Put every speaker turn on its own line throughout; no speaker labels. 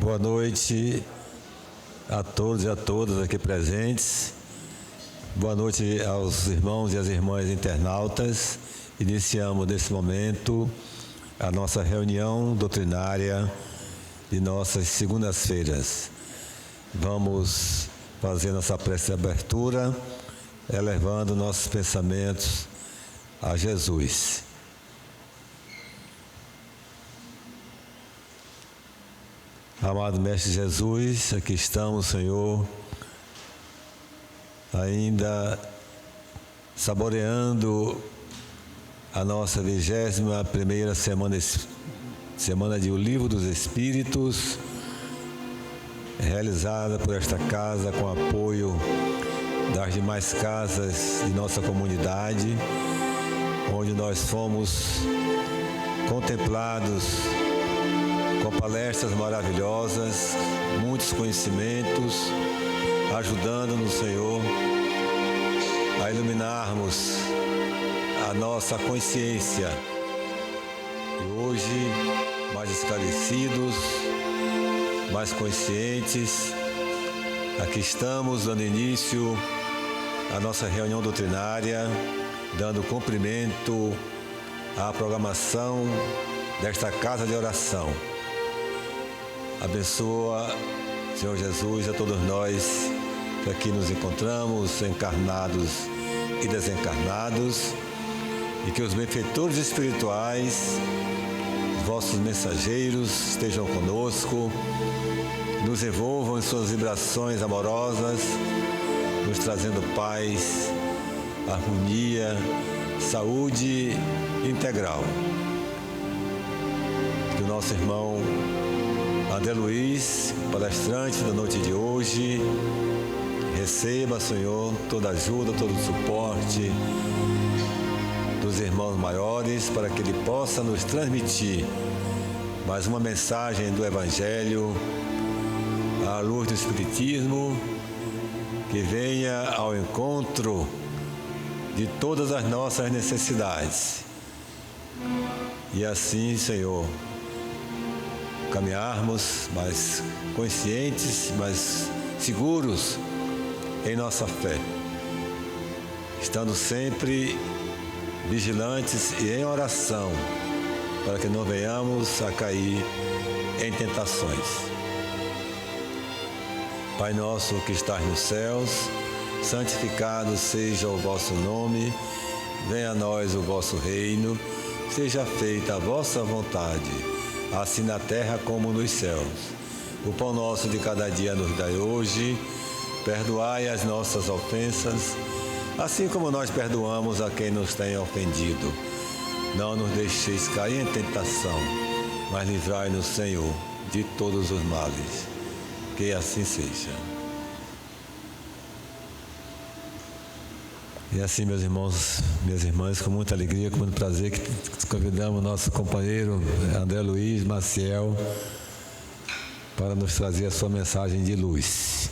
Boa noite a todos e a todas aqui presentes. Boa noite aos irmãos e às irmãs internautas. Iniciamos nesse momento a nossa reunião doutrinária de nossas segundas-feiras. Vamos fazer nossa prece de abertura, elevando nossos pensamentos a Jesus. Amado Mestre Jesus, aqui estamos, Senhor, ainda saboreando a nossa 21ª semana de O Livro dos Espíritos, realizada por esta casa com apoio das demais casas de nossa comunidade, onde nós fomos contemplados com palestras maravilhosas, muitos conhecimentos, ajudando-nos, Senhor, a iluminarmos a nossa consciência. E hoje, mais esclarecidos, mais conscientes, aqui estamos dando início à nossa reunião doutrinária, dando cumprimento à programação desta casa de oração. Abençoa, Senhor Jesus, a todos nós que aqui nos encontramos, encarnados e desencarnados, e que os benfeitores espirituais, os vossos mensageiros, estejam conosco, nos envolvam em suas vibrações amorosas, nos trazendo paz, harmonia, saúde integral. Que o nosso irmão André Luiz, palestrante da noite de hoje, receba, Senhor, toda ajuda, todo o suporte dos irmãos maiores, para que ele possa nos transmitir mais uma mensagem do Evangelho, à luz do Espiritismo, que venha ao encontro de todas as nossas necessidades. E assim, Senhor, caminharmos mais conscientes, mais seguros em nossa fé, estando sempre vigilantes e em oração, para que não venhamos a cair em tentações. Pai nosso que estás nos céus, santificado seja o vosso nome, venha a nós o vosso reino, seja feita a vossa vontade, assim na terra como nos céus. O pão nosso de cada dia nos dai hoje, perdoai as nossas ofensas, assim como nós perdoamos a quem nos tem ofendido. Não nos deixeis cair em tentação, mas livrai-nos, Senhor, de todos os males. Que assim seja. E assim, meus irmãos, minhas irmãs, com muita alegria, com muito prazer, que convidamos o nosso companheiro André Luiz Maciel para nos trazer a sua mensagem de luz.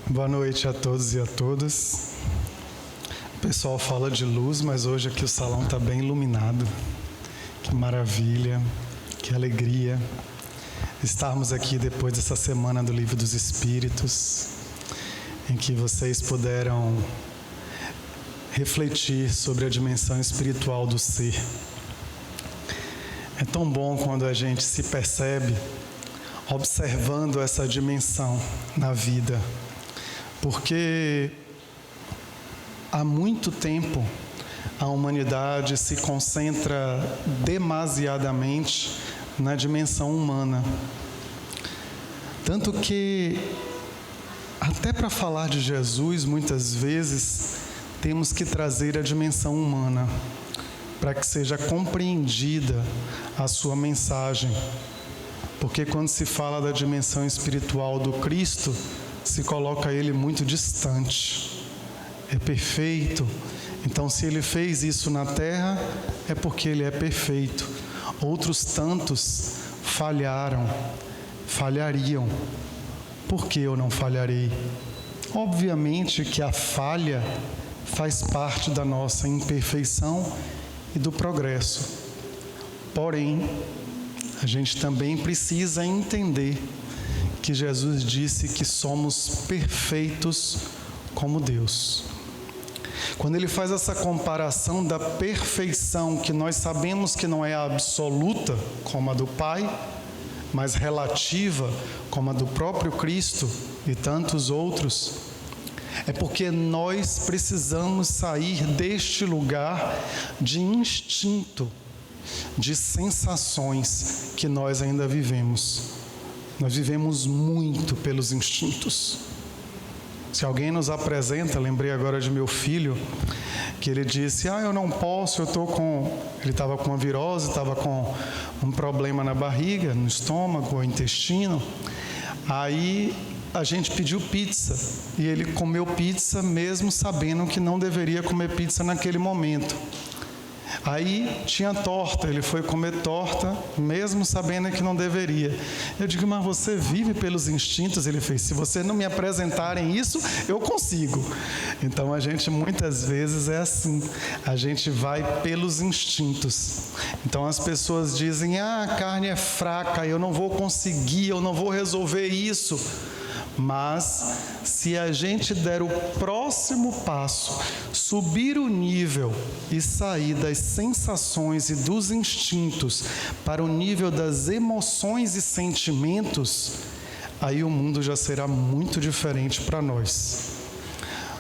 Boa noite a todos e a todas. O pessoal fala de luz, mas hoje aqui o salão está bem iluminado. Que maravilha! Que alegria estarmos aqui depois dessa semana do Livro dos Espíritos, em que vocês puderam refletir sobre a dimensão espiritual do ser. É tão bom quando a gente se percebe observando essa dimensão na vida, porque há muito tempo a humanidade se concentra demasiadamente na dimensão humana. Tanto que, até para falar de Jesus, muitas vezes, temos que trazer a dimensão humana, para que seja compreendida a sua mensagem. Porque quando se fala da dimensão espiritual do Cristo, se coloca ele muito distante. É perfeito. Então, se ele fez isso na terra, é porque ele é perfeito. Outros tantos falhariam. Por que eu não falharei? obviamente que a falha faz parte da nossa imperfeição e do progresso. Porém, a gente também precisa entender que Jesus disse que somos perfeitos como Deus. Quando ele faz essa comparação da perfeição, que nós sabemos que não é absoluta, como a do Pai, mas relativa, como a do próprio Cristo e tantos outros, é porque nós precisamos sair deste lugar de instinto, de sensações que nós ainda vivemos. Nós vivemos muito pelos instintos. Se alguém nos apresenta, lembrei agora de meu filho, que ele disse, eu não posso, ele estava com uma virose, estava com um problema na barriga, no estômago, no intestino. Aí a gente pediu pizza, e ele comeu pizza mesmo sabendo que não deveria comer pizza naquele momento. Aí tinha torta, ele foi comer torta, mesmo sabendo que não deveria. Eu digo, mas você vive pelos instintos? Ele fez, se você não me apresentarem isso, eu consigo. Então a gente muitas vezes é assim, a gente vai pelos instintos. Então as pessoas dizem, a carne é fraca, eu não vou conseguir, eu não vou resolver isso. Mas, se a gente der o próximo passo, subir o nível e sair das sensações e dos instintos para o nível das emoções e sentimentos, aí o mundo já será muito diferente para nós.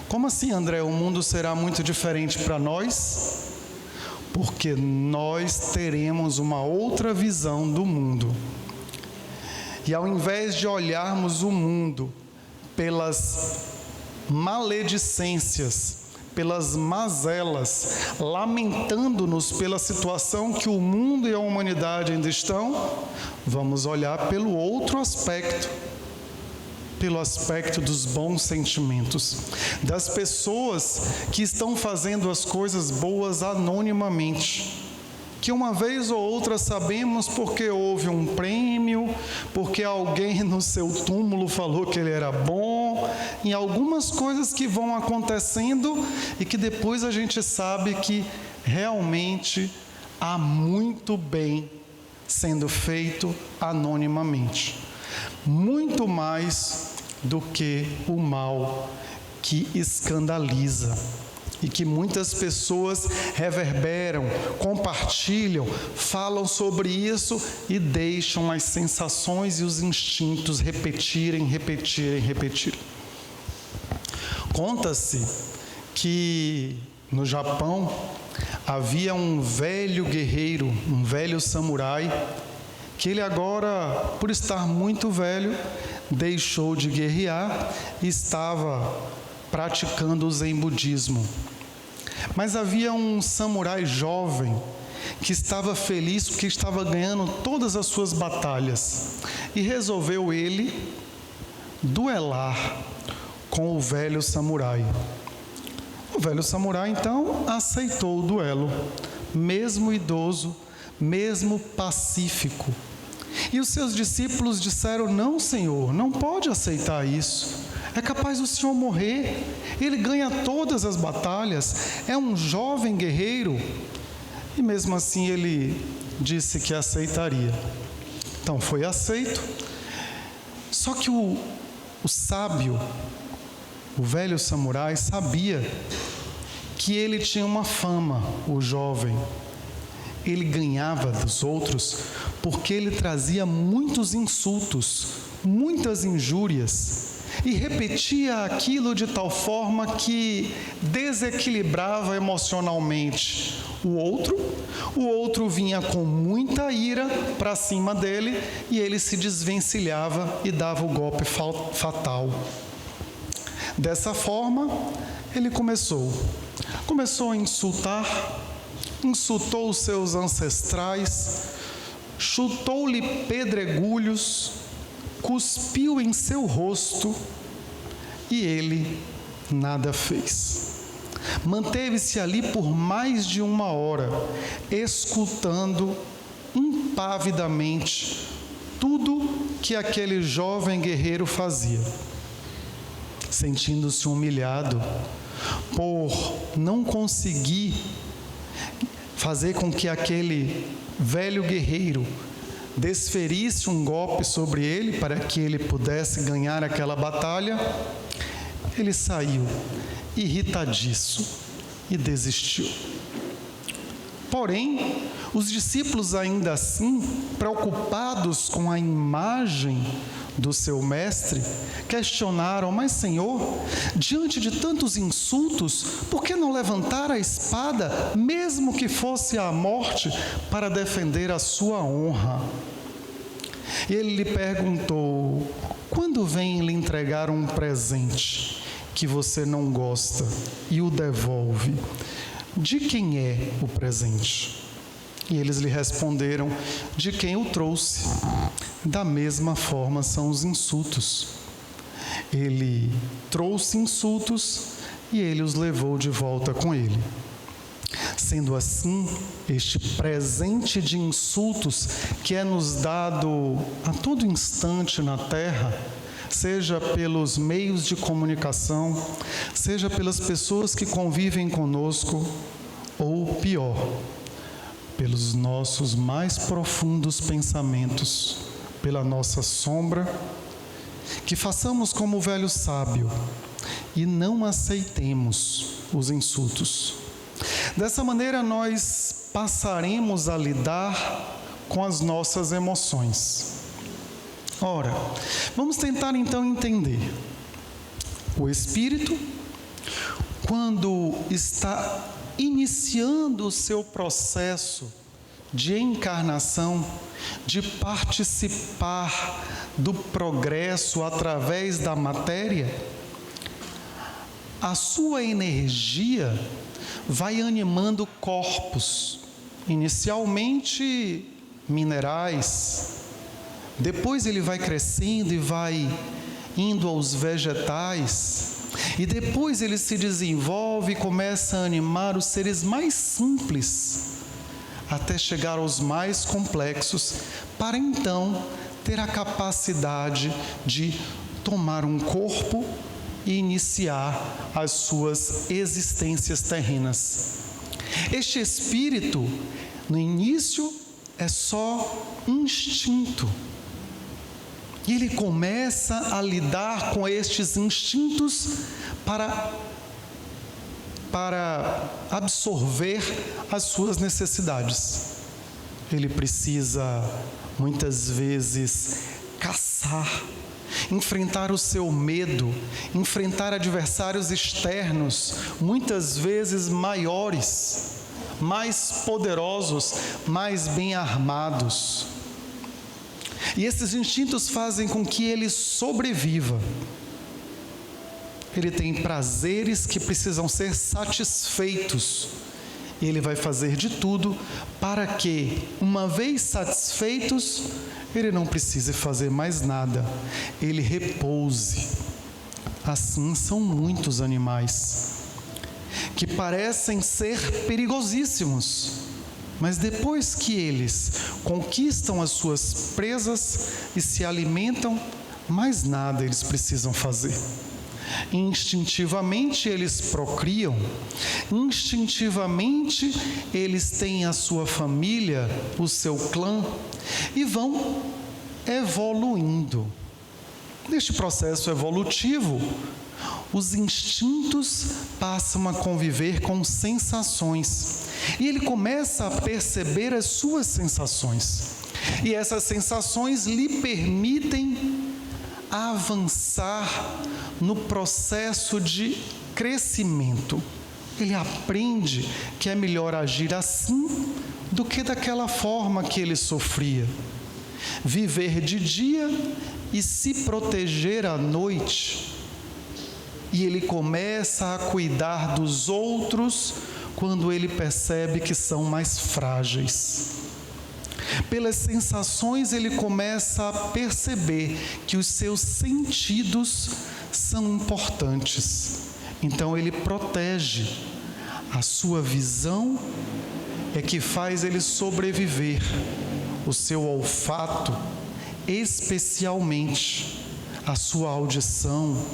Como assim, André? O mundo será muito diferente para nós? Porque nós teremos uma outra visão do mundo. E ao invés de olharmos o mundo pelas maledicências, pelas mazelas, lamentando-nos pela situação que o mundo e a humanidade ainda estão, vamos olhar pelo outro aspecto, pelo aspecto dos bons sentimentos, das pessoas que estão fazendo as coisas boas anonimamente, que uma vez ou outra sabemos porque houve um prêmio, porque alguém no seu túmulo falou que ele era bom, em algumas coisas que vão acontecendo e que depois a gente sabe que realmente há muito bem sendo feito anonimamente. Muito mais do que o mal que escandaliza. E que muitas pessoas reverberam, compartilham, falam sobre isso e deixam as sensações e os instintos repetirem. Conta-se que no Japão havia um velho guerreiro, um velho samurai, que ele agora, por estar muito velho, deixou de guerrear e estava praticando o Zen budismo. Mas havia um samurai jovem que estava feliz porque estava ganhando todas as suas batalhas e resolveu ele duelar com o velho samurai. O velho samurai então aceitou o duelo, mesmo idoso, mesmo pacífico. E os seus discípulos disseram, não, Senhor, não pode aceitar isso. É capaz do Senhor morrer. Ele ganha todas as batalhas. É um jovem guerreiro. E mesmo assim ele disse que aceitaria. Então foi aceito. Só que o sábio, o velho samurai, sabia que ele tinha uma fama, o jovem. Ele ganhava dos outros porque ele trazia muitos insultos, muitas injúrias. E repetia aquilo de tal forma que desequilibrava emocionalmente o outro vinha com muita ira para cima dele e ele se desvencilhava e dava o golpe fatal. Dessa forma, ele começou a insultar, insultou os seus ancestrais, chutou-lhe pedregulhos, cuspiu em seu rosto e ele nada fez. Manteve-se ali por mais de 1 hora, escutando impavidamente tudo que aquele jovem guerreiro fazia. sentindo-se humilhado por não conseguir fazer com que aquele velho guerreiro desferisse um golpe sobre ele para que ele pudesse ganhar aquela batalha, ele saiu irritadiço e desistiu. Porém, os discípulos ainda assim, preocupados com a imagem do seu mestre, questionaram: mas Senhor, diante de tantos insultos, por que não levantar a espada, mesmo que fosse à morte, para defender a sua honra? E ele lhe perguntou: quando vem lhe entregar um presente que você não gosta e o devolve, de quem é o presente? E eles lhe responderam: de quem o trouxe. Da mesma forma são os insultos. Ele trouxe insultos e ele os levou de volta com ele. Sendo assim, este presente de insultos que é nos dado a todo instante na terra, seja pelos meios de comunicação, seja pelas pessoas que convivem conosco, ou pior, pelos nossos mais profundos pensamentos, pela nossa sombra, que façamos como o velho sábio e não aceitemos os insultos. Dessa maneira, nós passaremos a lidar com as nossas emoções. Ora, vamos tentar então entender. O espírito, quando está iniciando o seu processo de encarnação, de participar do progresso através da matéria, a sua energia vai animando corpos, inicialmente minerais, depois ele vai crescendo e vai indo aos vegetais, e depois ele se desenvolve e começa a animar os seres mais simples, até chegar aos mais complexos, para então ter a capacidade de tomar um corpo e iniciar as suas existências terrenas. Este espírito, no início, é só instinto. E ele começa a lidar com estes instintos para absorver as suas necessidades. Ele precisa, muitas vezes, caçar, enfrentar o seu medo, enfrentar adversários externos, muitas vezes maiores, mais poderosos, mais bem armados. E esses instintos fazem com que ele sobreviva. Ele tem prazeres que precisam ser satisfeitos. E ele vai fazer de tudo para que, uma vez satisfeitos, ele não precise fazer mais nada. Ele repouse. Assim são muitos animais que parecem ser perigosíssimos, mas depois que eles conquistam as suas presas e se alimentam, mais nada eles precisam fazer. Instintivamente eles procriam, instintivamente eles têm a sua família, o seu clã, e vão evoluindo. Neste processo evolutivo, os instintos passam a conviver com sensações, e ele começa a perceber as suas sensações, e essas sensações lhe permitem avançar no processo de crescimento. Ele aprende que é melhor agir assim do que daquela forma que ele sofria. Viver de dia e se proteger à noite. E ele começa a cuidar dos outros quando ele percebe que são mais frágeis. Pelas sensações, ele começa a perceber que os seus sentidos são importantes. Então, ele protege. A sua visão é que faz ele sobreviver. O seu olfato, especialmente, a sua audição.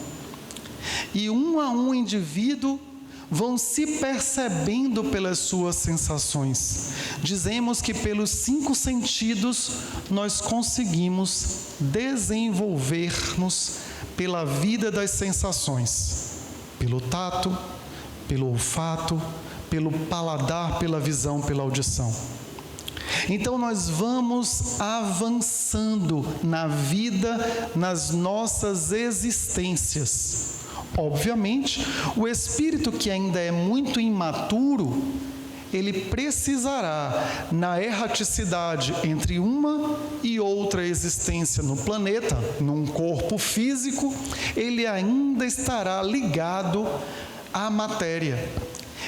e um a um indivíduo vão se percebendo pelas suas sensações. Dizemos que pelos 5 sentidos nós conseguimos desenvolver-nos pela vida das sensações, pelo tato, pelo olfato, pelo paladar, pela visão, pela audição. Então nós vamos avançando na vida, nas nossas existências. Obviamente, o espírito que ainda é muito imaturo, ele precisará, na erraticidade entre uma e outra existência no planeta, num corpo físico, ele ainda estará ligado à matéria.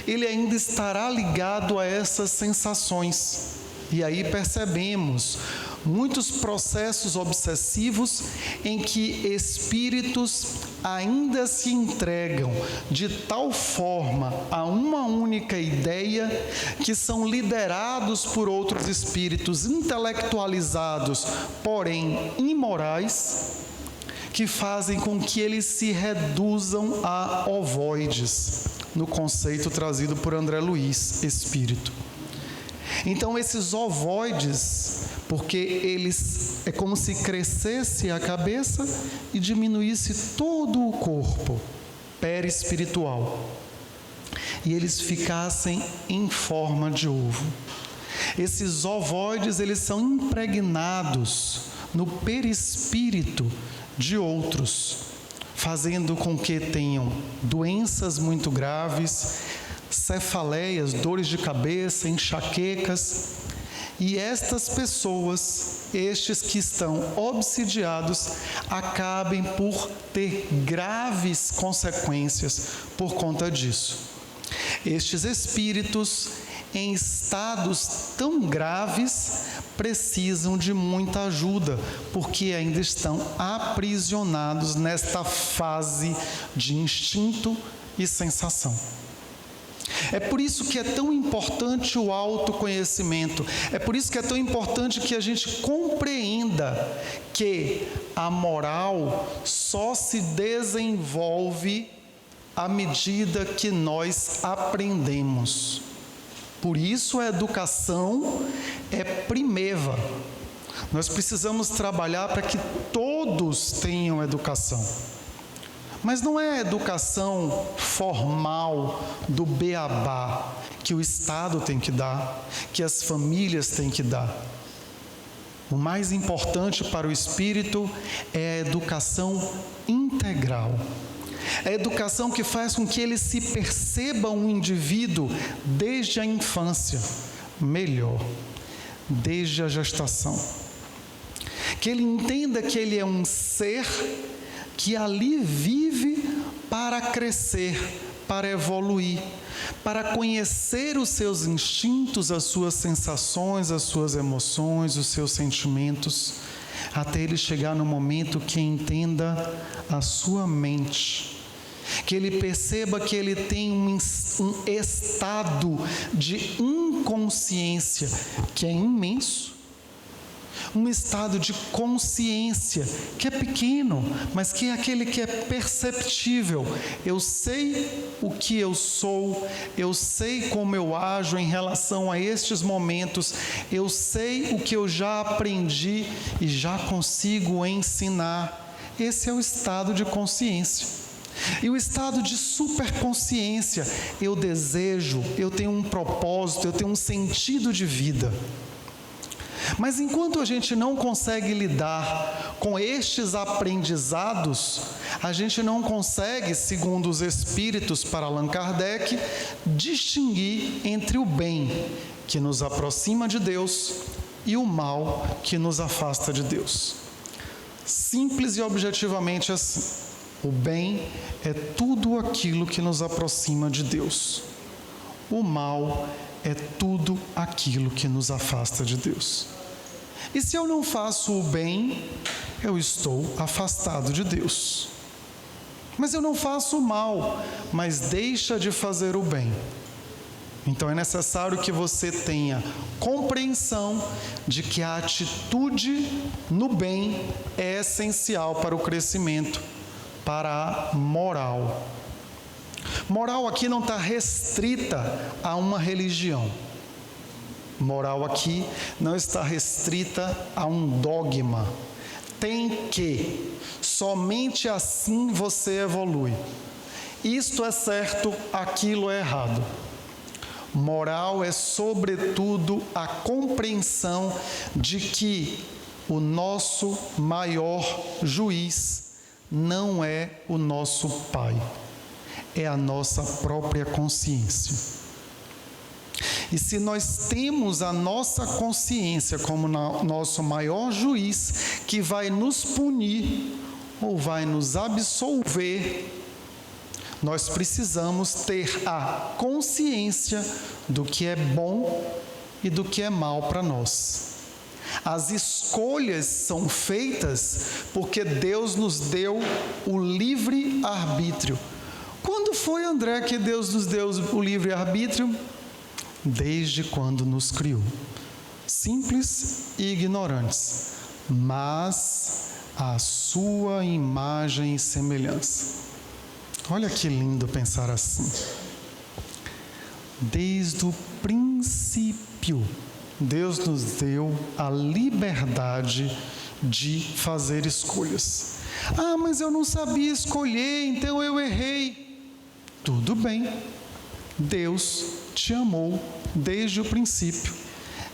Ele ainda estará ligado a essas sensações. E aí percebemos muitos processos obsessivos em que espíritos ainda se entregam de tal forma a uma única ideia que são liderados por outros espíritos intelectualizados, porém imorais, que fazem com que eles se reduzam a ovoides, no conceito trazido por André Luiz, espírito. Então esses ovoides, porque eles é como se crescesse a cabeça e diminuísse todo o corpo perispiritual, e eles ficassem em forma de ovo. Esses ovoides, eles são impregnados no perispírito de outros, fazendo com que tenham doenças muito graves, cefaleias, dores de cabeça, enxaquecas. E estas pessoas, estes que estão obsidiados, acabem por ter graves consequências por conta disso. Estes espíritos, em estados tão graves, precisam de muita ajuda, porque ainda estão aprisionados nesta fase de instinto e sensação. É por isso que é tão importante o autoconhecimento, é por isso que é tão importante que a gente compreenda que a moral só se desenvolve à medida que nós aprendemos. Por isso a educação é primeva. Nós precisamos trabalhar para que todos tenham educação. Mas não é a educação formal do beabá que o Estado tem que dar, que as famílias têm que dar. O mais importante para o espírito é a educação integral. É a educação que faz com que ele se perceba um indivíduo desde a infância, melhor, desde a gestação. Que ele entenda que ele é um ser que ali vive para crescer, para evoluir, para conhecer os seus instintos, as suas sensações, as suas emoções, os seus sentimentos, até ele chegar no momento que entenda a sua mente, que ele perceba que ele tem um estado de inconsciência que é imenso, um estado de consciência que é pequeno, mas que é aquele que é perceptível. Eu sei o que eu sou, eu sei como eu ajo em relação a estes momentos, eu sei o que eu já aprendi e já consigo ensinar. Esse é o estado de consciência. E o estado de superconsciência, eu desejo, eu tenho um propósito, eu tenho um sentido de vida. Mas enquanto a gente não consegue lidar com estes aprendizados, a gente não consegue, segundo os espíritos para Allan Kardec, distinguir entre o bem que nos aproxima de Deus e o mal que nos afasta de Deus. Simples e objetivamente assim. O bem é tudo aquilo que nos aproxima de Deus. O mal é tudo aquilo que nos afasta de Deus. E se eu não faço o bem, eu estou afastado de Deus. Mas eu não faço o mal, mas deixa de fazer o bem. Então é necessário que você tenha compreensão de que a atitude no bem é essencial para o crescimento. para a moral. Moral aqui não está restrita a uma religião. Moral aqui não está restrita a um dogma. Tem que. Somente assim você evolui. Isto é certo, aquilo é errado. Moral é, sobretudo, a compreensão de que o nosso maior juiz não é o nosso pai, é a nossa própria consciência. E se nós temos a nossa consciência como nosso maior juiz, que vai nos punir ou vai nos absolver, nós precisamos ter a consciência do que é bom e do que é mal para nós. As escolhas são feitas porque Deus nos deu o livre-arbítrio. Quando foi, André, que Deus nos deu o livre-arbítrio? Desde quando nos criou. Simples e ignorantes, mas à sua imagem e semelhança. Olha que lindo pensar assim. Desde o princípio, Deus nos deu a liberdade de fazer escolhas. Ah, mas eu não sabia escolher, então eu errei. Tudo bem. Deus te amou desde o princípio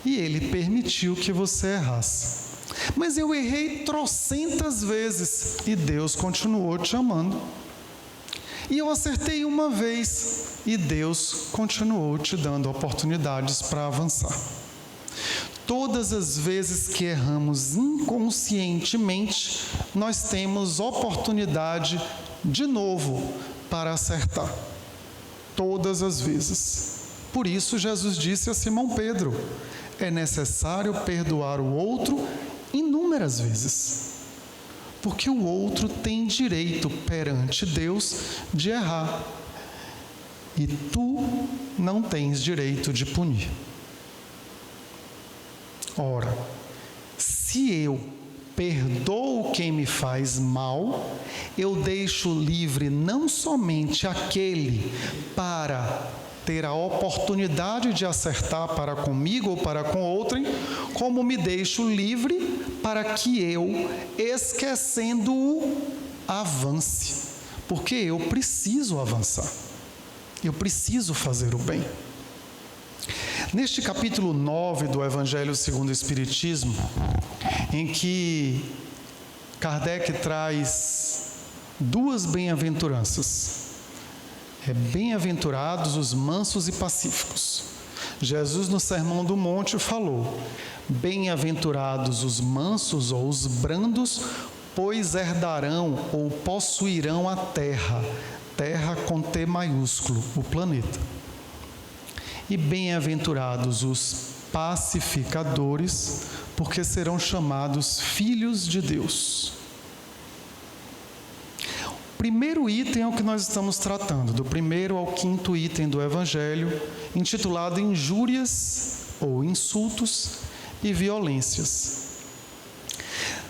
e Ele permitiu que você errasse. Mas eu errei trocentas vezes e Deus continuou te amando. E eu acertei uma vez e Deus continuou te dando oportunidades para avançar. Todas as vezes que erramos inconscientemente, nós temos oportunidade de novo para acertar. Todas as vezes. Por isso Jesus disse a Simão Pedro: é necessário perdoar o outro inúmeras vezes. Porque o outro tem direito perante Deus de errar. E tu não tens direito de punir. Ora, se eu perdoo quem me faz mal, eu deixo livre não somente aquele para ter a oportunidade de acertar para comigo ou para com outrem, como me deixo livre para que eu, esquecendo-o, avance. Porque eu preciso avançar. Eu preciso fazer o bem. Neste capítulo 9 do Evangelho segundo o Espiritismo, em que Kardec traz duas bem-aventuranças. Bem-aventurados os mansos e pacíficos. Jesus, no Sermão do Monte, falou: bem-aventurados os mansos ou os brandos, pois herdarão ou possuirão a terra, terra com T maiúsculo, o planeta. E bem-aventurados os pacificadores, porque serão chamados filhos de Deus. O primeiro item é o que nós estamos tratando, do primeiro ao quinto item do Evangelho, intitulado Injúrias ou Insultos e Violências.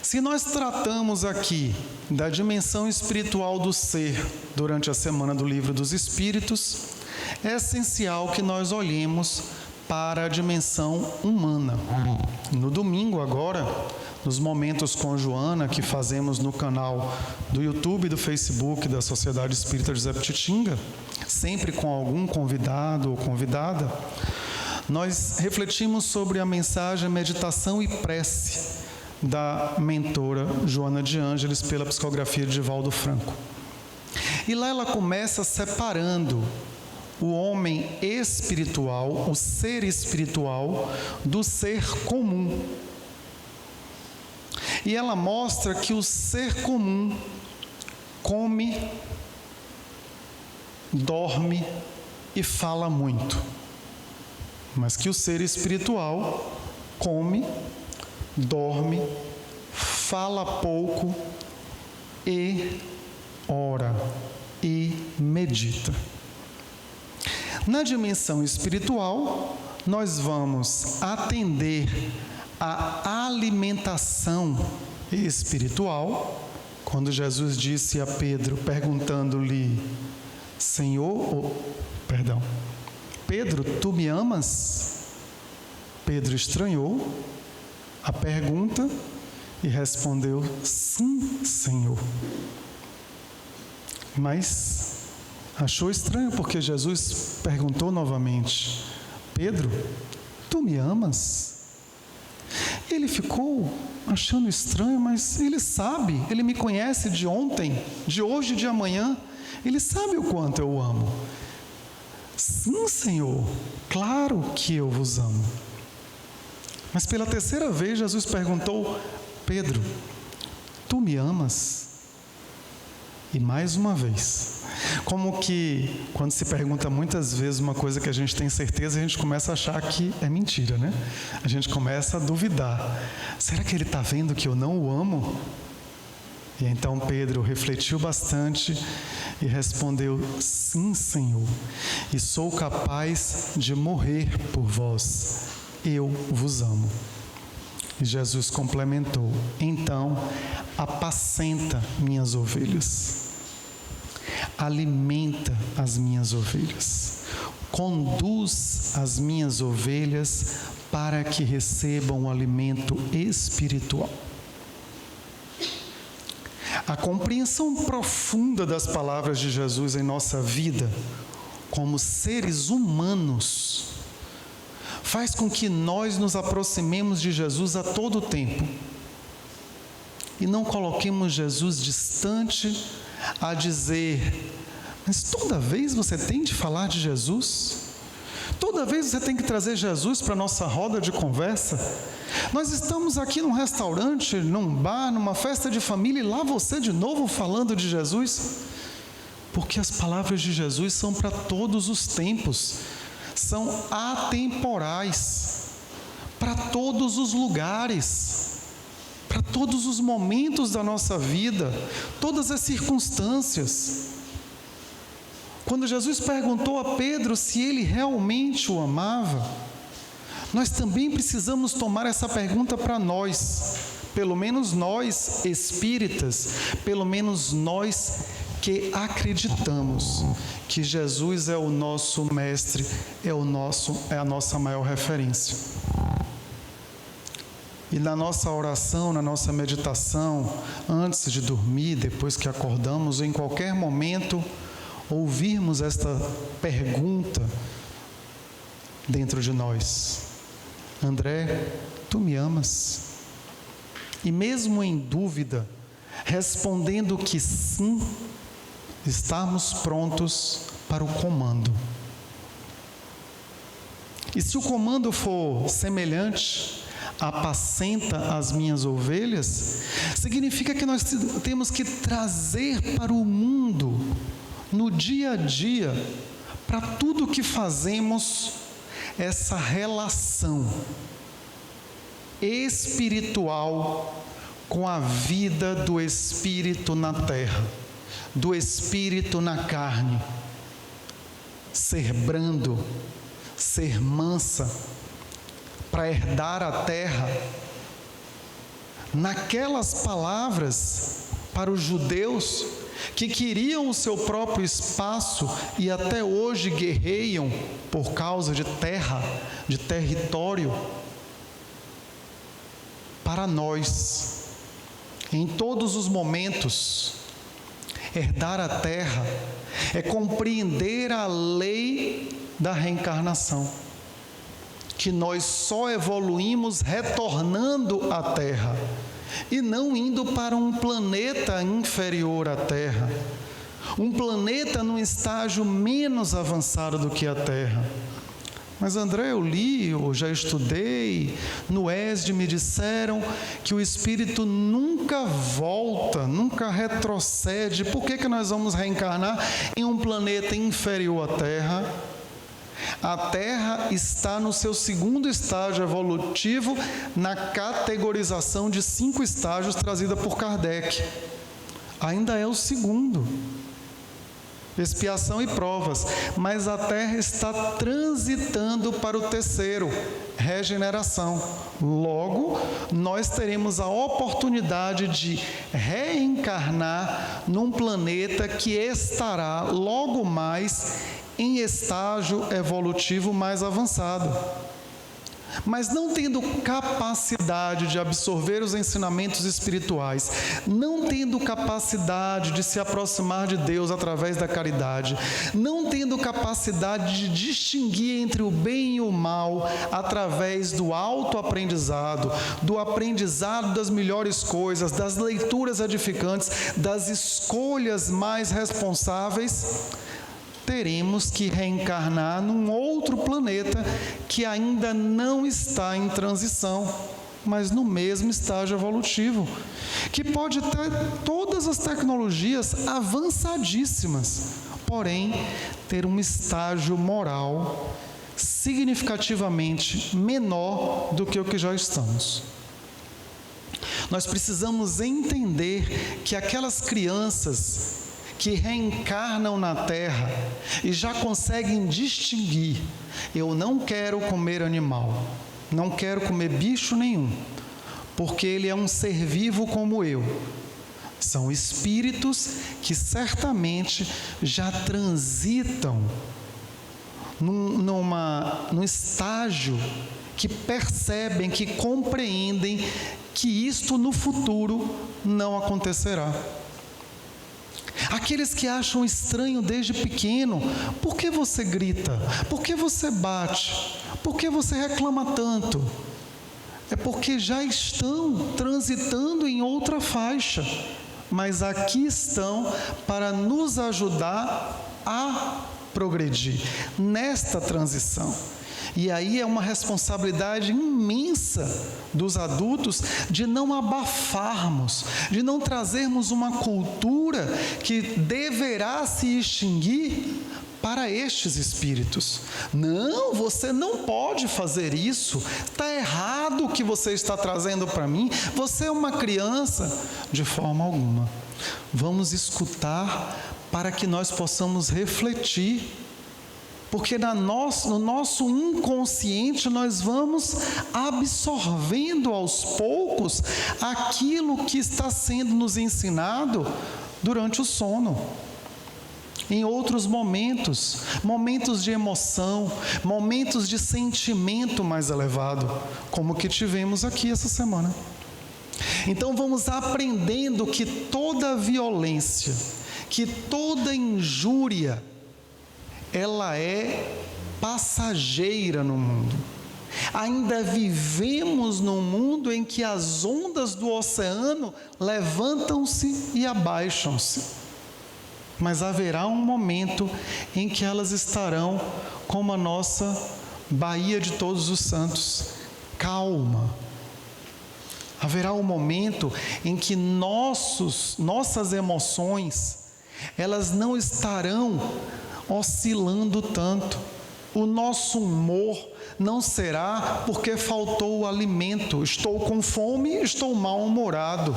Se nós tratamos aqui da dimensão espiritual do ser durante a Semana do Livro dos Espíritos, é essencial que nós olhemos para a dimensão humana. No domingo agora, nos momentos com Joana, que fazemos no canal do YouTube e do Facebook da Sociedade Espírita José Pititinga, sempre com algum convidado ou convidada, nós refletimos sobre a mensagem Meditação e Prece da mentora Joana de Ângeles pela psicografia de Divaldo Franco. E lá ela começa separando o homem espiritual, o ser espiritual, do ser comum. E ela mostra que o ser comum come, dorme e fala muito. Mas que o ser espiritual come, dorme, fala pouco e ora e medita. Na dimensão espiritual, nós vamos atender a alimentação espiritual, quando Jesus disse a Pedro, perguntando-lhe: Pedro, tu me amas? Pedro estranhou a pergunta e respondeu: sim, Senhor. Mas achou estranho porque Jesus perguntou novamente: Pedro, tu me amas? E ele ficou achando estranho, mas ele sabe, ele me conhece de ontem, de hoje e de amanhã, ele sabe o quanto eu o amo. Sim, Senhor, claro que eu vos amo. Mas pela terceira vez Jesus perguntou: Pedro, tu me amas? E mais uma vez, como que quando se pergunta muitas vezes uma coisa que a gente tem certeza, a gente começa a achar que é mentira, né? A gente começa a duvidar. Será que ele está vendo que eu não o amo? E então Pedro refletiu bastante e respondeu: sim, Senhor, e sou capaz de morrer por vós. Eu vos amo. E Jesus complementou: então, apacenta minhas ovelhas, alimenta as minhas ovelhas, conduz as minhas ovelhas para que recebam o alimento espiritual. A compreensão profunda das palavras de Jesus em nossa vida, como seres humanos, faz com que nós nos aproximemos de Jesus a todo tempo e não coloquemos Jesus distante a dizer: mas toda vez você tem de falar de Jesus? Toda vez você tem que trazer Jesus para a nossa roda de conversa? Nós estamos aqui num restaurante, num bar, numa festa de família, e lá você de novo falando de Jesus? Porque as palavras de Jesus são para todos os tempos, são atemporais, para todos os lugares, para todos os momentos da nossa vida, todas as circunstâncias. Quando Jesus perguntou a Pedro se ele realmente o amava, nós também precisamos tomar essa pergunta para nós, pelo menos nós espíritas, pelo menos nós que acreditamos que Jesus é o nosso mestre, é a nossa maior referência. E na nossa oração, na nossa meditação, antes de dormir, depois que acordamos, em qualquer momento, ouvirmos esta pergunta dentro de nós: André, tu me amas? E mesmo em dúvida, respondendo que sim, estarmos prontos para o comando. E se o comando for semelhante, apacenta as minhas ovelhas, significa que nós temos que trazer para o mundo, no dia a dia, para tudo que fazemos, essa relação espiritual com a vida do Espírito na terra, do Espírito na carne. Ser brando, ser mansa, para herdar a terra. Naquelas palavras, para os judeus que queriam o seu próprio espaço e até hoje guerreiam por causa de terra, de território, para nós, em todos os momentos, herdar a terra é compreender a lei da reencarnação, que nós só evoluímos retornando à terra e não indo para um planeta inferior à terra, um planeta num estágio menos avançado do que a terra. Mas André, eu li, eu já estudei, no ESD me disseram que o Espírito nunca volta, nunca retrocede. Por que nós vamos reencarnar em um planeta inferior à Terra? A Terra está no seu segundo estágio evolutivo, na categorização de 5 estágios trazida por Kardec. Ainda é o segundo. expiação e provas, mas a terra está transitando para o terceiro, regeneração. Logo, nós teremos a oportunidade de reencarnar num planeta que estará logo mais em estágio evolutivo mais avançado. Mas não tendo capacidade de absorver os ensinamentos espirituais, não tendo capacidade de se aproximar de Deus através da caridade, não tendo capacidade de distinguir entre o bem e o mal através do autoaprendizado, do aprendizado das melhores coisas, das leituras edificantes, das escolhas mais responsáveis, teremos que reencarnar num outro planeta que ainda não está em transição, mas no mesmo estágio evolutivo, que pode ter todas as tecnologias avançadíssimas, porém ter um estágio moral significativamente menor do que o que já estamos. Nós precisamos entender que aquelas crianças que reencarnam na Terra e já conseguem distinguir: eu não quero comer animal, não quero comer bicho nenhum, porque ele é um ser vivo como eu. São espíritos que certamente já transitam num estágio que percebem, que compreendem que isto no futuro não acontecerá. Aqueles que acham estranho desde pequeno: por que você grita? Por que você bate? Por que você reclama tanto? É porque já estão transitando em outra faixa, mas aqui estão para nos ajudar a progredir nesta transição. E aí é uma responsabilidade imensa dos adultos de não abafarmos, de não trazermos uma cultura que deverá se extinguir para estes espíritos. Não, você não pode fazer isso, está errado o que você está trazendo para mim, você é uma criança. De forma alguma. Vamos escutar para que nós possamos refletir, porque no nosso inconsciente nós vamos absorvendo aos poucos aquilo que está sendo nos ensinado durante o sono. Em outros momentos, momentos de emoção, momentos de sentimento mais elevado, como o que tivemos aqui essa semana. Então vamos aprendendo que toda violência, que toda injúria, ela é passageira no mundo. Ainda vivemos num mundo em que as ondas do oceano levantam-se e abaixam-se. Mas haverá um momento em que elas estarão como a nossa Baía de Todos os Santos, calma. Haverá um momento em que nossas emoções, elas não estarão oscilando tanto. O nosso humor não será porque faltou o alimento. Estou com fome, estou mal-humorado.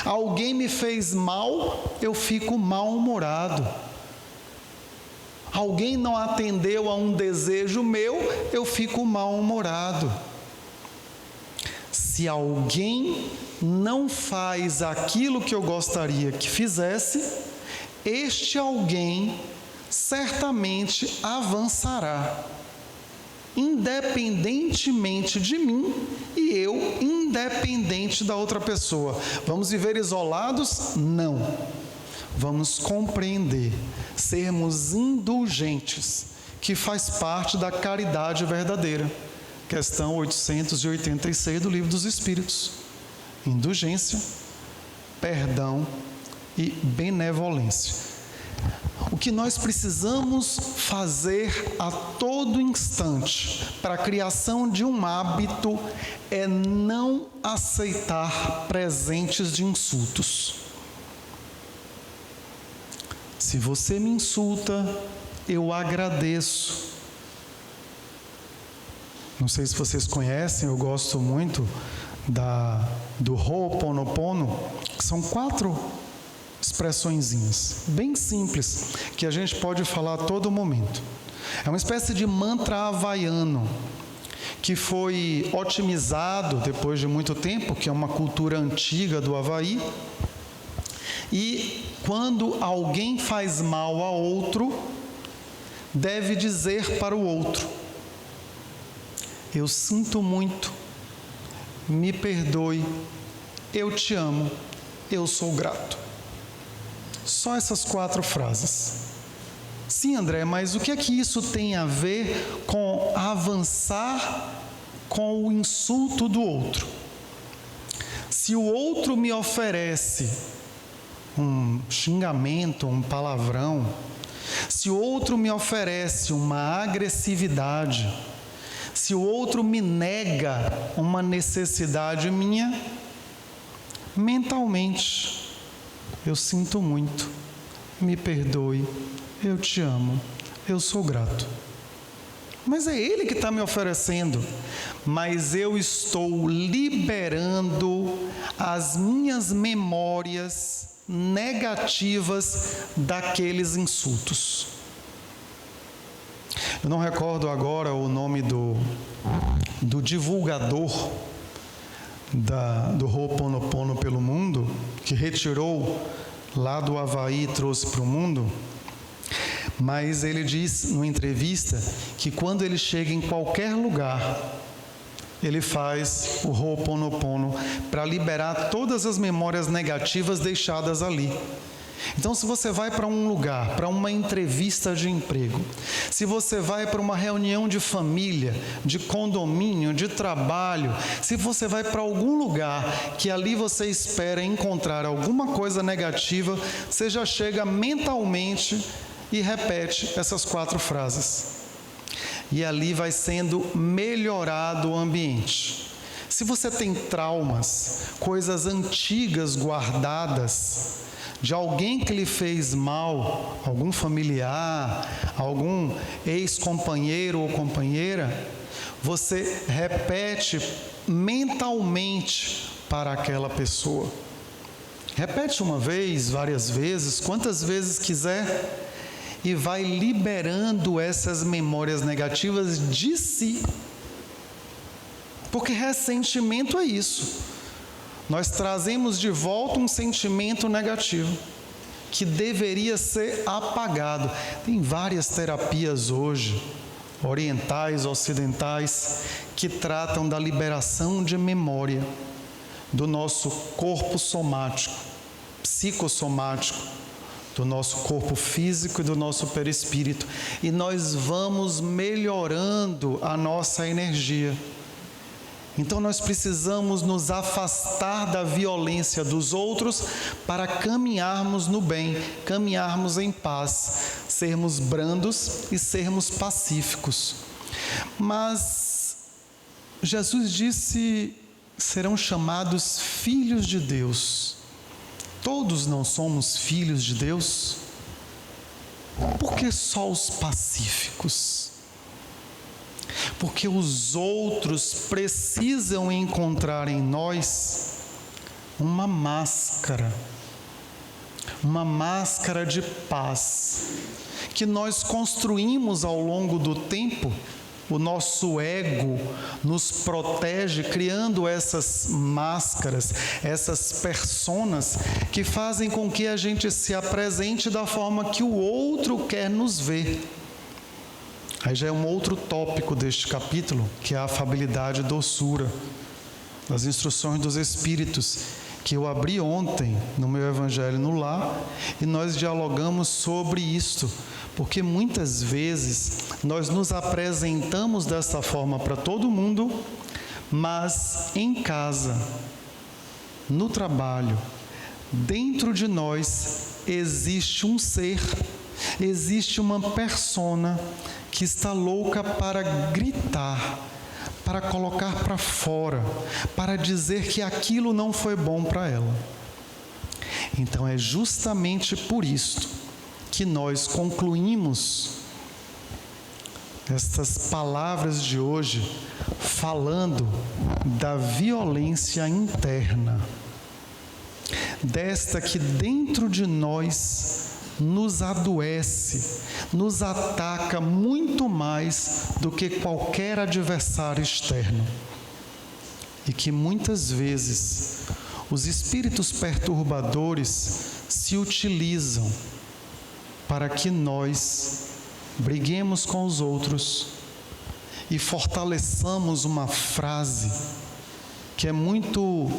Alguém me fez mal, eu fico mal-humorado. Alguém não atendeu a um desejo meu, eu fico mal-humorado. Se alguém não faz aquilo que eu gostaria que fizesse, este alguém certamente avançará, independentemente de mim e eu independente da outra pessoa. Vamos viver isolados? Não. Vamos compreender, sermos indulgentes, que faz parte da caridade verdadeira. Questão 886 do Livro dos Espíritos. Indulgência, perdão e benevolência. O que nós precisamos fazer a todo instante para a criação de um hábito é não aceitar presentes de insultos. Se você me insulta, eu agradeço. Não sei se vocês conhecem, eu gosto muito do Ho'oponopono, que são 4 expressõezinhas, bem simples, que a gente pode falar a todo momento. É uma espécie de mantra havaiano, que foi otimizado depois de muito tempo, que é uma cultura antiga do Havaí. E quando alguém faz mal a outro, deve dizer para o outro: eu sinto muito, me perdoe, eu te amo, eu sou grato. Só essas 4 frases. Sim, André, mas o que é que isso tem a ver com avançar com o insulto do outro? Se o outro me oferece um xingamento, um palavrão, se o outro me oferece uma agressividade, se o outro me nega uma necessidade minha, mentalmente, eu sinto muito, me perdoe, eu te amo, eu sou grato. Mas é ele que está me oferecendo, mas eu estou liberando as minhas memórias negativas daqueles insultos. Eu não recordo agora o nome do divulgador do Ho'oponopono pelo mundo, que retirou lá do Havaí e trouxe para o mundo, mas ele diz numa entrevista que quando ele chega em qualquer lugar, ele faz o Ho'oponopono para liberar todas as memórias negativas deixadas ali. Então, se você vai para um lugar, para uma entrevista de emprego, se você vai para uma reunião de família, de condomínio, de trabalho, se você vai para algum lugar que ali você espera encontrar alguma coisa negativa, você já chega mentalmente e repete essas 4 frases. E ali vai sendo melhorado o ambiente. Se você tem traumas, coisas antigas guardadas, de alguém que lhe fez mal, algum familiar, algum ex-companheiro ou companheira, você repete mentalmente para aquela pessoa. Repete uma vez, várias vezes, quantas vezes quiser, e vai liberando essas memórias negativas de si. Porque ressentimento é isso. Nós trazemos de volta um sentimento negativo que deveria ser apagado. Tem várias terapias hoje, orientais, ocidentais, que tratam da liberação de memória do nosso corpo somático, psicossomático, do nosso corpo físico e do nosso perispírito. E nós vamos melhorando a nossa energia. Então nós precisamos nos afastar da violência dos outros para caminharmos no bem, caminharmos em paz, sermos brandos e sermos pacíficos. Mas Jesus disse: serão chamados filhos de Deus. Todos não somos filhos de Deus? Por que só os pacíficos? Porque os outros precisam encontrar em nós uma máscara de paz, que nós construímos ao longo do tempo. O nosso ego nos protege criando essas máscaras, essas personas que fazem com que a gente se apresente da forma que o outro quer nos ver. Aí já é um outro tópico deste capítulo, que é a afabilidade e doçura, das instruções dos Espíritos, que eu abri ontem no meu Evangelho no Lar, e nós dialogamos sobre isto, porque muitas vezes nós nos apresentamos desta forma para todo mundo, mas em casa, no trabalho, dentro de nós existe um ser, existe uma persona que está louca para gritar, para colocar para fora, para dizer que aquilo não foi bom para ela. Então é justamente por isto que nós concluímos estas palavras de hoje falando da violência interna, desta que dentro de nós nos adoece, nos ataca muito mais do que qualquer adversário externo. E que muitas vezes os espíritos perturbadores se utilizam para que nós briguemos com os outros e fortaleçamos uma frase que é muito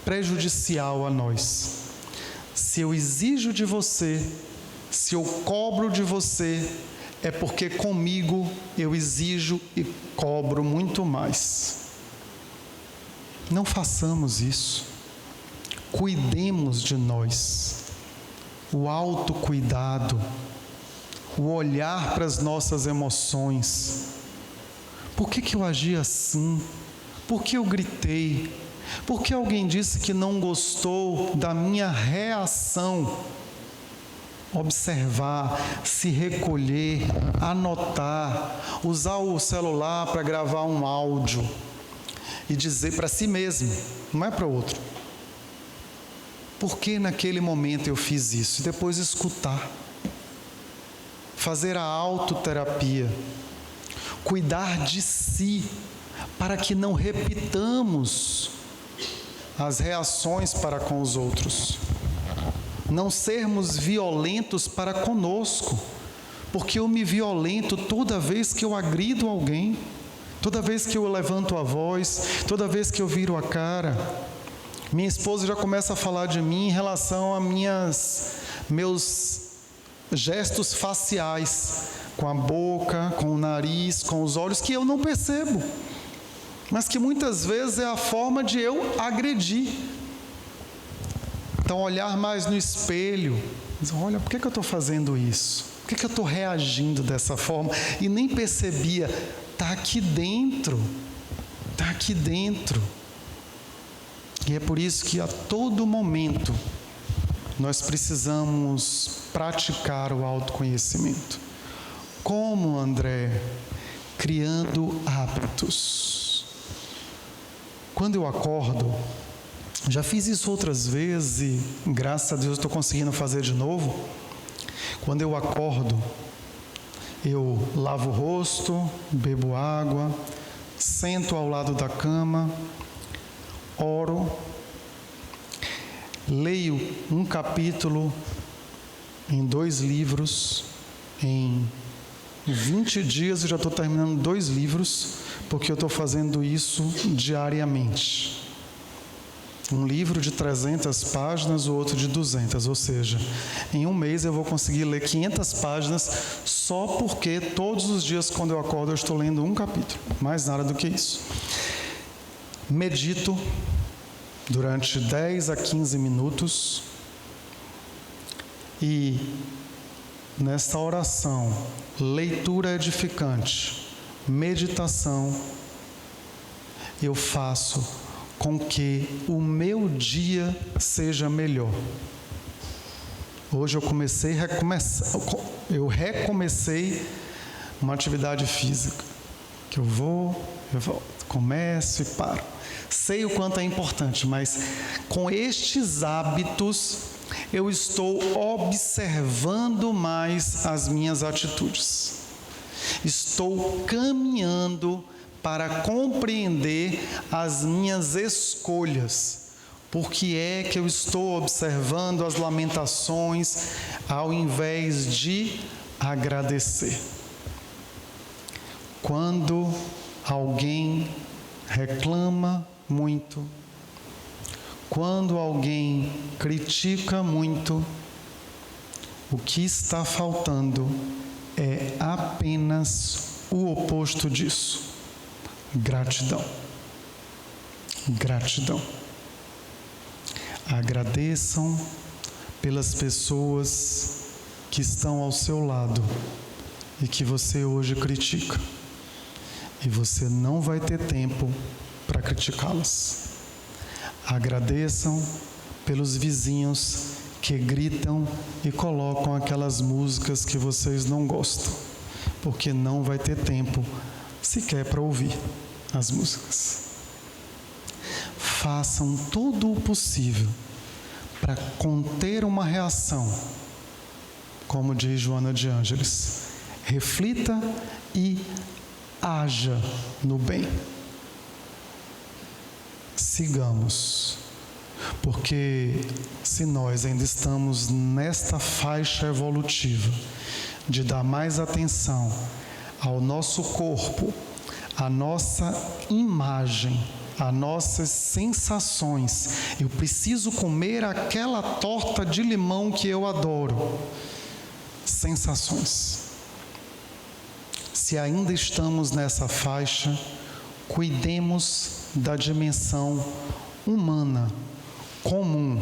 prejudicial a nós. Se eu exijo de você, se eu cobro de você, é porque comigo eu exijo e cobro muito mais. Não façamos isso. Cuidemos de nós. O autocuidado, o olhar para as nossas emoções. Por que eu agi assim? Por que eu gritei? Por que alguém disse que não gostou da minha reação? Observar, se recolher, anotar, usar o celular para gravar um áudio e dizer para si mesmo, não é para o outro. Por que naquele momento eu fiz isso? E depois escutar. Fazer a autoterapia. Cuidar de si, para que não repitamos as reações para com os outros. Não sermos violentos para conosco, porque eu me violento toda vez que eu agrido alguém, toda vez que eu levanto a voz, toda vez que eu viro a cara. Minha esposa já começa a falar de mim em relação a meus gestos faciais, com a boca, com o nariz, com os olhos, que eu não percebo, mas que muitas vezes é a forma de eu agredir. Então, olhar mais no espelho, dizer, olha, por que eu estou fazendo isso? Por que eu estou reagindo dessa forma? E nem percebia, está aqui dentro, está aqui dentro. E é por isso que a todo momento nós precisamos praticar o autoconhecimento. Como, André? Criando hábitos. Quando eu acordo, já fiz isso outras vezes e graças a Deus estou conseguindo fazer de novo. Quando eu acordo, eu lavo o rosto, bebo água, sento ao lado da cama, oro, leio um capítulo em 2 livros. Em 20 dias eu já estou terminando 2 livros, porque eu estou fazendo isso diariamente. Um livro de 300 páginas, o outro de 200, ou seja, em um mês eu vou conseguir ler 500 páginas só porque todos os dias quando eu acordo eu estou lendo um capítulo, mais nada do que isso. Medito durante 10 a 15 minutos e nesta oração, leitura edificante, meditação, eu faço com que o meu dia seja melhor. Hoje eu recomecei uma atividade física, que eu volto, começo e paro. Sei o quanto é importante, mas com estes hábitos, eu estou observando mais as minhas atitudes. Estou caminhando para compreender as minhas escolhas. Por que é que eu estou observando as lamentações ao invés de agradecer? Quando alguém reclama muito, quando alguém critica muito, o que está faltando é apenas o oposto disso. Gratidão. Gratidão. Agradeçam pelas pessoas que estão ao seu lado e que você hoje critica. E você não vai ter tempo para criticá-las. Agradeçam pelos vizinhos que gritam e colocam aquelas músicas que vocês não gostam, porque não vai ter tempo sequer para ouvir as músicas. façam todo o possível para conter uma reação. Como diz Joana de Ângeles, reflita e haja no bem. Sigamos, porque se nós ainda estamos nesta faixa evolutiva de dar mais atenção ao nosso corpo, à nossa imagem, às nossas sensações, eu preciso comer aquela torta de limão que eu adoro. Sensações. Se ainda estamos nessa faixa, cuidemos da dimensão humana, comum,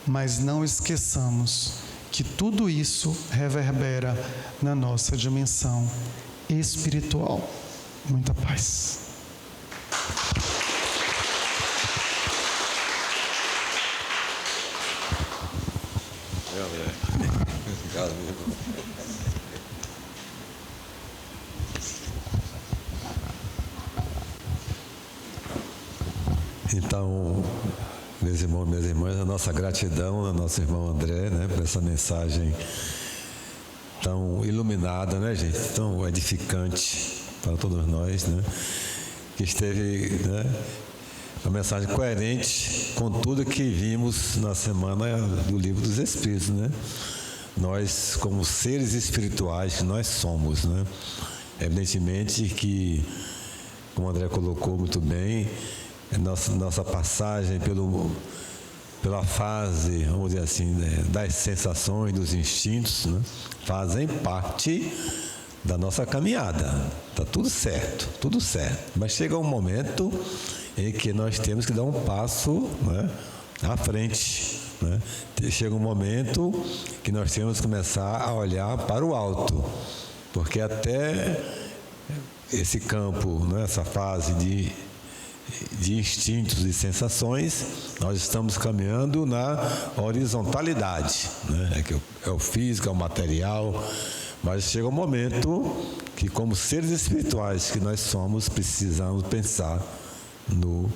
mas não esqueçamos que tudo isso reverbera na nossa dimensão espiritual. Muita paz.
Então, meus irmãos, minhas irmãs, a nossa gratidão ao nosso irmão André, né, por essa mensagem tão iluminada, né, gente, tão edificante para todos nós, né, que esteve, né, uma mensagem coerente com tudo que vimos na semana do Livro dos Espíritos, né? Nós, como seres espirituais que nós somos, né? Evidentemente que, como o André colocou muito bem, nossa passagem pela fase, vamos dizer assim, né, das sensações, dos instintos, né, fazem parte da nossa caminhada. Está tudo certo, tudo certo. Mas chega um momento em que nós temos que dar um passo, né, à frente, né? Chega um momento que nós temos que começar a olhar para o alto, porque até esse campo, né, essa fase de instintos e sensações, nós estamos caminhando na horizontalidade, né? É o físico, é o material, mas chega um momento que, como seres espirituais que nós somos, precisamos pensar no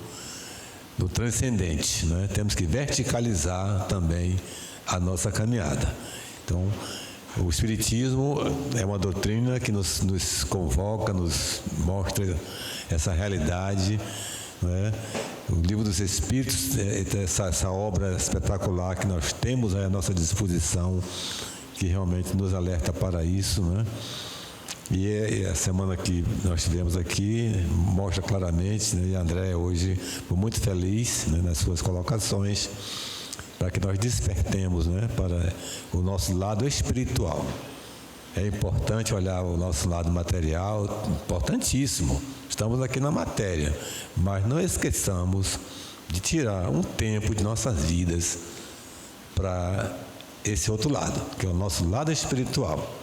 transcendente, né? Temos que verticalizar também a nossa caminhada. Então, o Espiritismo é uma doutrina que nos convoca, nos mostra essa realidade, né? O Livro dos Espíritos, essa obra espetacular que nós temos à nossa disposição, que realmente nos alerta para isso, né? E a semana que nós tivemos aqui mostra claramente, né? E André hoje foi muito feliz, né, nas suas colocações, para que nós despertemos, né, para o nosso lado espiritual. É importante olhar o nosso lado material, importantíssimo. Estamos aqui na matéria, mas não esqueçamos de tirar um tempo de nossas vidas para esse outro lado, que é o nosso lado espiritual.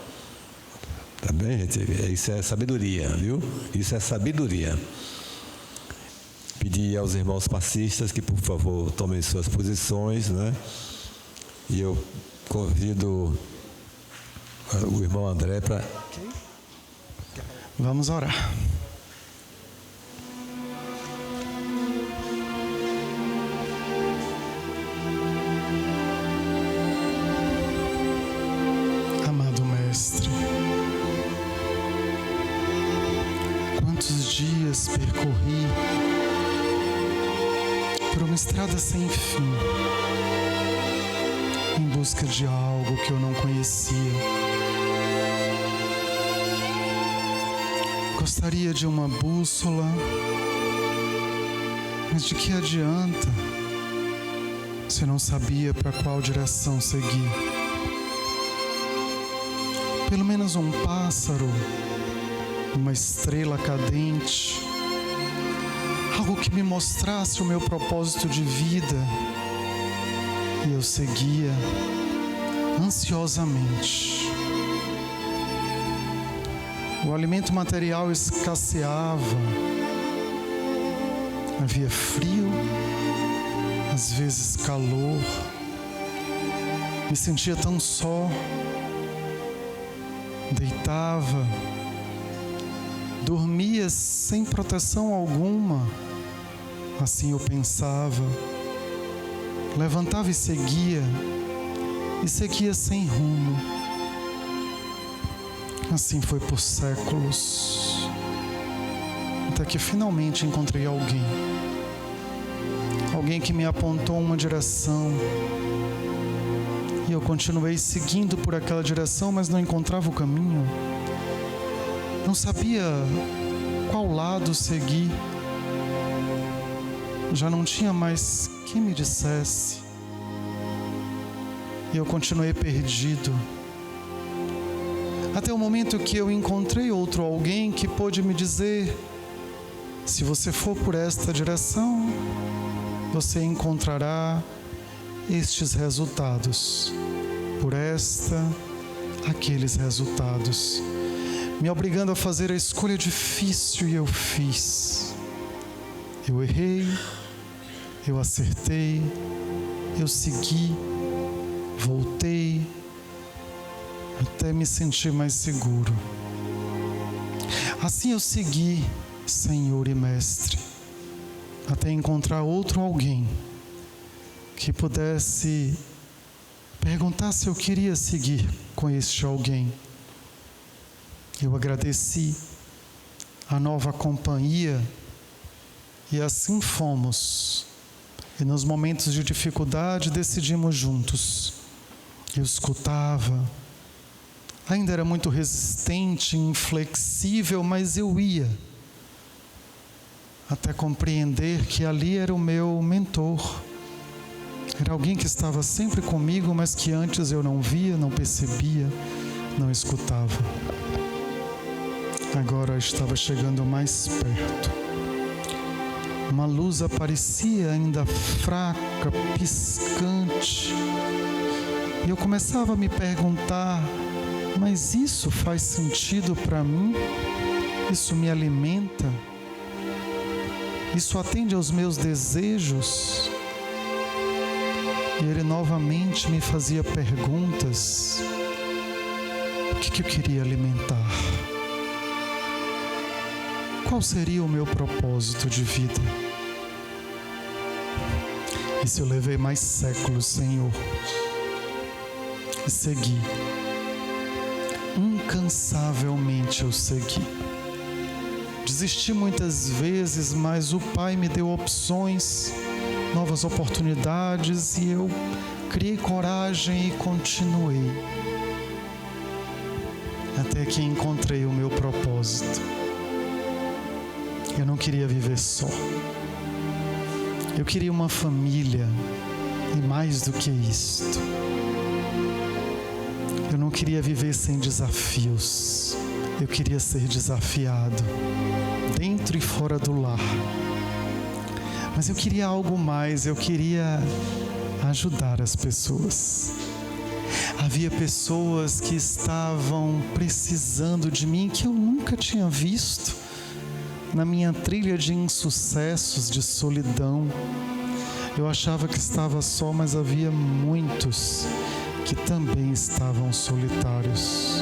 Tá bem, gente? Isso é sabedoria, viu? Isso é sabedoria. Pedir aos irmãos passistas que, por favor, tomem suas posições, né? E eu convido o irmão André para...
Vamos orar. Amado Mestre, quantos dias percorri por uma estrada sem fim, em busca de algo que eu não conhecia. Gostaria de uma bússola, mas de que adianta se não sabia para qual direção seguir? Pelo menos um pássaro, uma estrela cadente, algo que me mostrasse o meu propósito de vida. E eu seguia ansiosamente. O alimento material escasseava, havia frio, às vezes calor, me sentia tão só, deitava, dormia sem proteção alguma, Assim eu pensava, levantava e seguia sem rumo. Assim foi por séculos, até que finalmente encontrei alguém que me apontou uma direção, e eu continuei seguindo por aquela direção, mas não encontrava o caminho, não sabia qual lado seguir. Já não tinha mais quem me dissesse, e eu continuei perdido, até o momento que eu encontrei outro alguém que pôde me dizer: se você for por esta direção, você encontrará estes resultados, por aqueles resultados, me obrigando a fazer a escolha difícil, e eu fiz. Eu errei, eu acertei, eu segui, voltei, até me sentir mais seguro. Assim eu segui, Senhor e Mestre, até encontrar outro alguém que pudesse perguntar se eu queria seguir com este alguém. Eu agradeci a nova companhia, e assim fomos. E nos momentos de dificuldade decidimos juntos. Eu escutava, ainda era muito resistente, inflexível, mas eu ia, até compreender que ali era o meu mentor. Era alguém que estava sempre comigo, mas que antes eu não via, não percebia, não escutava. Agora estava chegando mais perto. Uma luz aparecia ainda fraca, piscante. E eu começava a me perguntar: mas isso faz sentido para mim? Isso me alimenta? Isso atende aos meus desejos? E ele novamente me fazia perguntas. O que eu queria alimentar? Qual seria o meu propósito de vida? Isso eu levei mais séculos, Senhor. E segui. Incansavelmente eu segui. Desisti muitas vezes, mas o Pai me deu opções, novas oportunidades, e eu criei coragem e continuei. Até que encontrei o meu propósito. Eu não queria viver só. Eu queria uma família, e mais do que isto, eu não queria viver sem desafios. Eu queria ser desafiado, dentro e fora do lar. Mas eu queria algo mais, eu queria ajudar as pessoas. Havia pessoas que estavam precisando de mim, que eu nunca tinha visto. Na minha trilha de insucessos, de solidão, eu achava que estava só, mas havia muitos que também estavam solitários.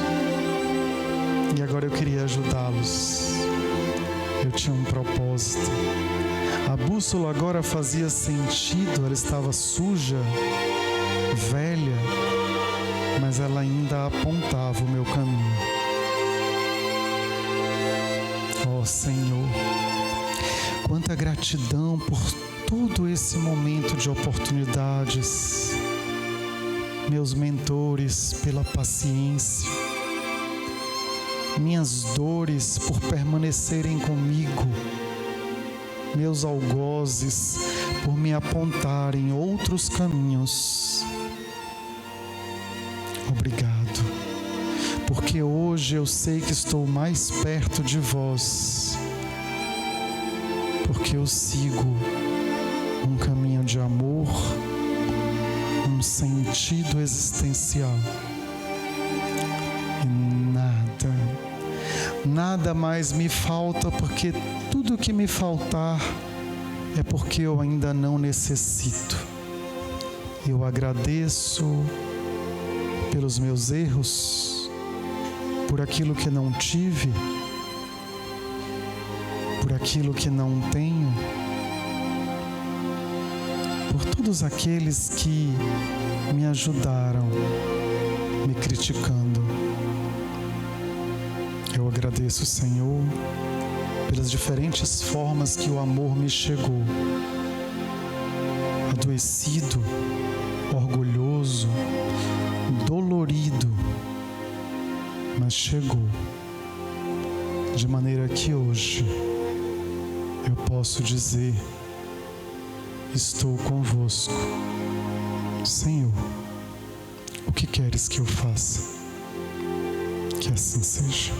E agora eu queria ajudá-los. Eu tinha um propósito. A bússola agora fazia sentido, ela estava suja, velha, mas ela ainda apontava o meu caminho. Ó Senhor, quanta gratidão por todo esse momento de oportunidades. Meus mentores pela paciência, minhas dores por permanecerem comigo, meus algozes por me apontarem outros caminhos. Obrigado, porque hoje eu sei que estou mais perto de vós, porque eu sigo um caminho de amor, um sentido existencial. Nada mais me falta, porque tudo que me faltar é porque eu ainda não necessito. Eu agradeço pelos meus erros, por aquilo que não tive, por aquilo que não tenho, todos aqueles que me ajudaram, me criticando. Eu agradeço, Senhor, pelas diferentes formas que o amor me chegou. Adoecido, orgulhoso, dolorido, mas chegou. De maneira que hoje eu posso dizer: estou convosco. Senhor, o que queres que eu faça? Que assim seja.